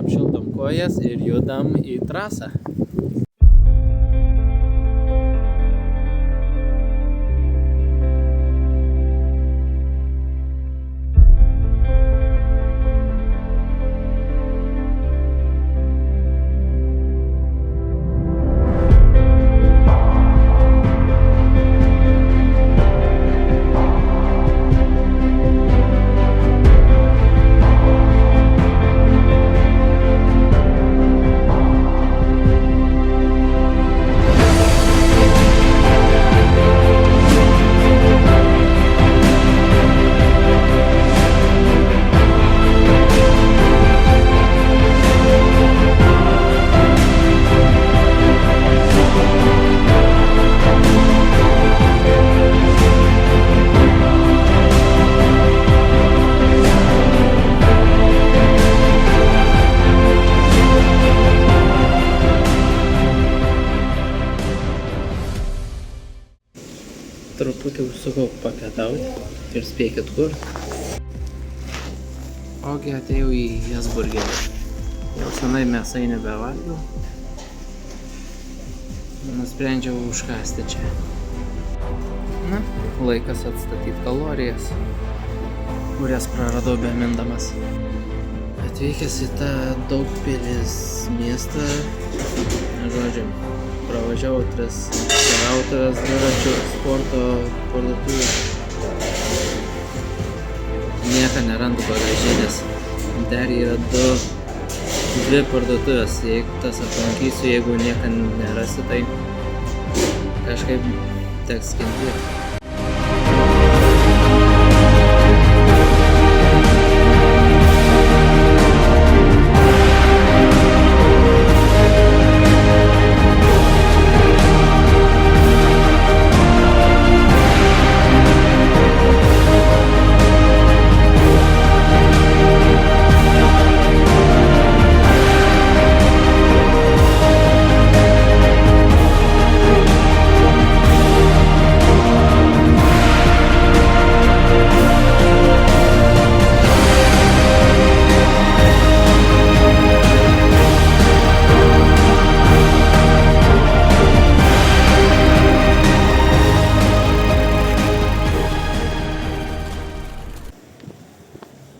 apšildom kojas ir judam į trasą. Truputį užsukau papietauti ir spėkit kur. Ogi atėjau į Jasburgerį. Jau senai mėsai nebevalgiau. Nusprendžiau užkąsti čia. Na, laikas atstatyti kalorijas, kurias praradau bemindamas. Atvykęs į tą Daugpilis miestą, žodžiu, pravažiavau 3 keliautojas dviračių sporto parduotuvę. Nieko nerandu bagažinės. Dar yra 2 parduotuvės. Jeigu tas aplankysiu, jeigu nieko nerasiu, tai kažkaip teks kentėti.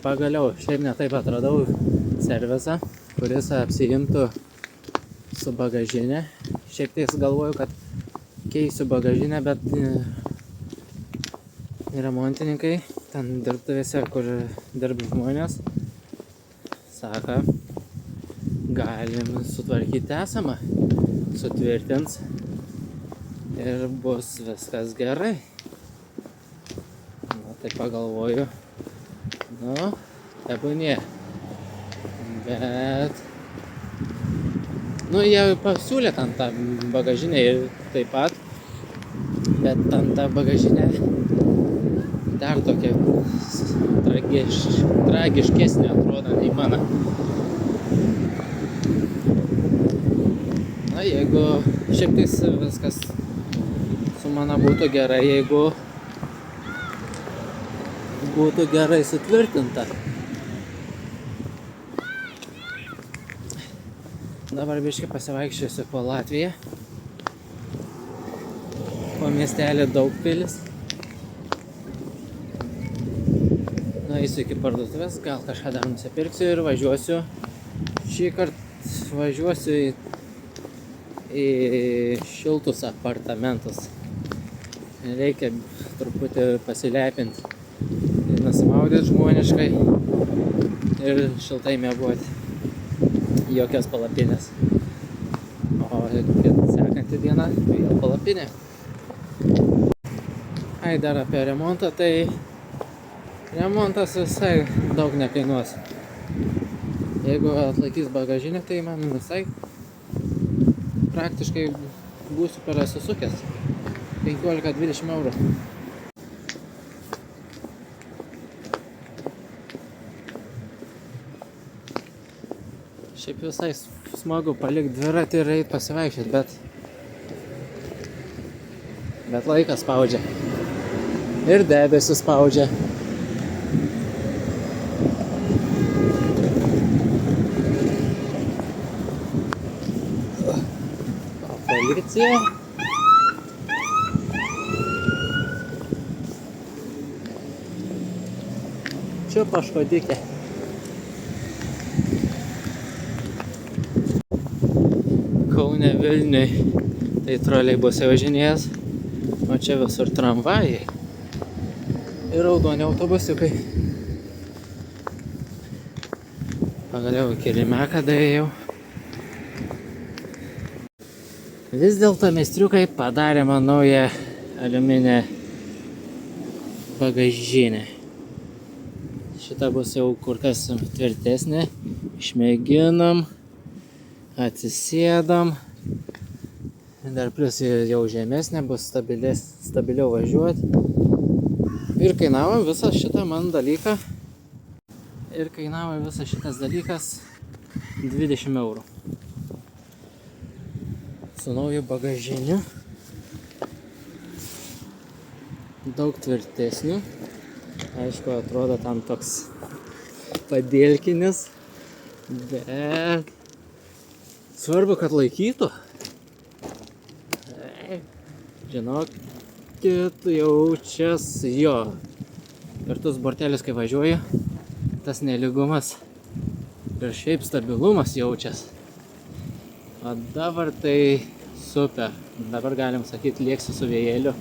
Pagaliau, šiaip netaip atradau servisą, kuris apsiimtų su bagažinė. Šiaip tais galvoju, kad keisiu bagažinę, bet remontininkai ten dirbtuvėse, kur dirba žmonės, sako, galim sutvarkyti esamą, sutvirtins ir bus viskas gerai. Na, tai pagalvoju, nu, tebūnie. Bet, nu, jie pasiūlė ten tą bagažinę ir taip pat, bet ten ta bagažinė dar tokia tragiškesnė atrodo nei mano. Na, jeigu šiek tiek viskas su mano būtų gerai, jeigu būtų gerai sutvirtinta. Dabar biškį pasivaikščiosiu po Latviją, po miestelį Daugpilis. Nueisiu iki parduotuvės, gal kažką dar nusipirksiu ir važiuosiu. Šį kartą važiuosiu į šiltus apartamentus. Reikia truputį pasilepinti. Nusimaudyti žmoniškai ir šiltai miegoti. Jokios palapinės. O sekantį dieną vėl palapinė. Ai, dar apie remontą, tai remontas visai daug nekainuos. Jeigu atlaikys bagažinę, tai man visai praktiškai būsiu perasisukęs. 15-20 eurų. Šiaip visai smagu palikti dviratį ir eit pasivaikščioti, bet laikas spaudžia. Ir debesis spaudžia. Mircija. Čia paškodikė. Kaune Vilniui tai troleibusai važinės, o čia visur tramvajai ir raudoni autobusiukai. Pagaliau iki Limeką daėjau. Vis dėlto meistriukai padarė man naują aliuminę bagažinę. Šita bus jau kur kas tvirtesnė. Išmėginom, atsisėdom. Dar plius jau žemesnė, bus stabiliau važiuoti. Ir kainavo visą šitą man dalyką. Ir kainavo visas šitas dalykas 20 eurų. Su nauju bagažiniu. Daug tvirtesnių. Aišku, atrodo tam toks padėlkinis. Bet svarbu, kad laikytų. Žinokit, jaučias jo. Ir tus bortelius, kai važiuoju, tas nelygumas ir šiaip stabilumas jaučias. O dabar tai super. Dabar galim sakyti, lėksiu su vėjėliu.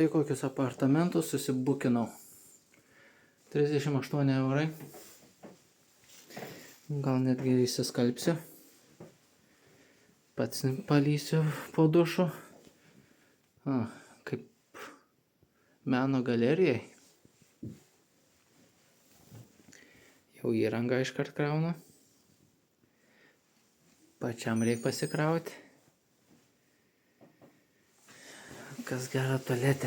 Štai kokius apartamentus susibukinau. 38 eurai. Gal netgi įsiskalbsiu. Pats palysiu po dušu. Kaip meno galerijai. Jau įrangą iškart kraunu. Pačiam reikia pasikrauti. Kas gera tualetė.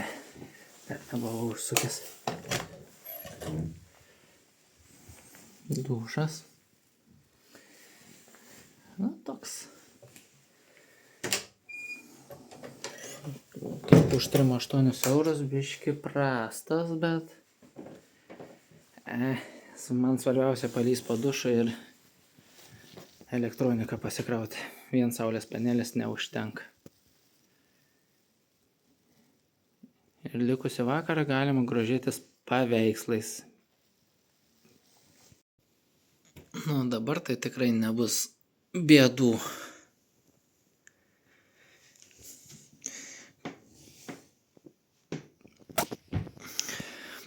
Dar nebuvau užsukęs. Dušas. Toks. Kaip už 3,8 eurus, biški prastas, bet man svarbiausia palys po dušą ir elektroniką pasikrauti. Vien saulės panelis neužtenka. Ir likusi vakarą galima grožėtis paveikslais. Dabar tai tikrai nebus bėdų.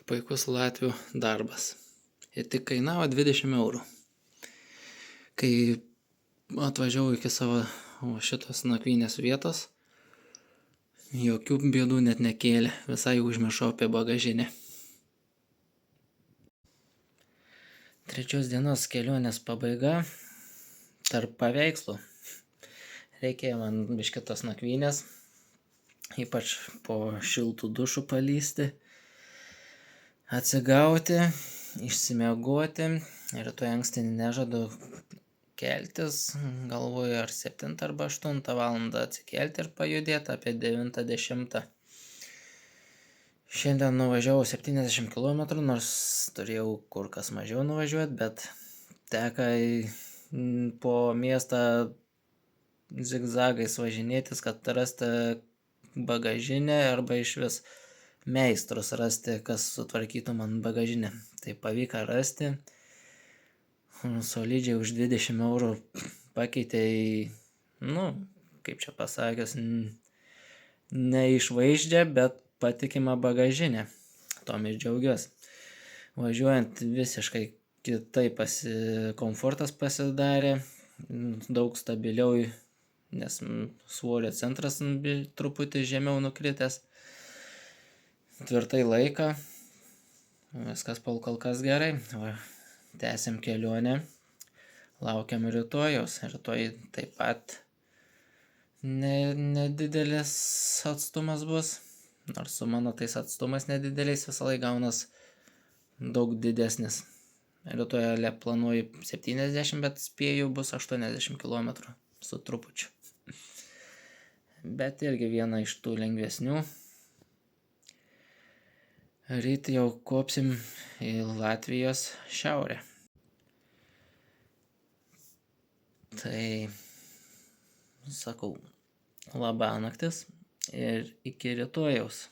Puikus latvių darbas. Ir tik kainavo 20 eurų. Kai atvažiavau iki savo šitos nakvynės vietos, jokių bėdų net nekėlė. Visai užmiršau apie bagažinę. 3 dienos kelionės pabaiga tarp paveikslų. Reikėjo man biškį tos nakvynės, ypač po šiltų dušų palysti, atsigauti, išsimiegoti. Rytoj anksti nežadu keltis, galvoju ar 7 arba 8 valandą atsikelti ir pajudėti apie 9-10. Šiandien nuvažiavau 70 km, nors turėjau kur kas mažiau nuvažiuoti, bet teka po miestą zigzagais važinėtis, kad rasti bagažinę arba iš vis meistrus rasti, kas sutvarkytų man bagažinę. Tai pavyko rasti. Solidžiai už 20 eurų pakeitė į, kaip čia pasakius, neišvaizdžią, bet patikimą bagažinę. Tom ir džiaugiuosi. Važiuojant visiškai kitaip komfortas pasidarė, daug stabiliau, nes svorio centras truputį žemiau nukritęs. Tvirtai laika, viskas kol kas gerai. Tęsim kelionę, laukiam rytojaus. Rytoj taip pat nedidelis atstumas bus, nors su mano tais atstumais nedideliais visą laiką gaunas daug didesnis. Rytoj planuoju 70, bet spėju bus 80 km su trupučiu. Bet irgi viena iš tų lengvesnių. Ryt jau kopsim į Latvijos šiaurę. Tai, sakau, labanaktis ir iki rytojaus.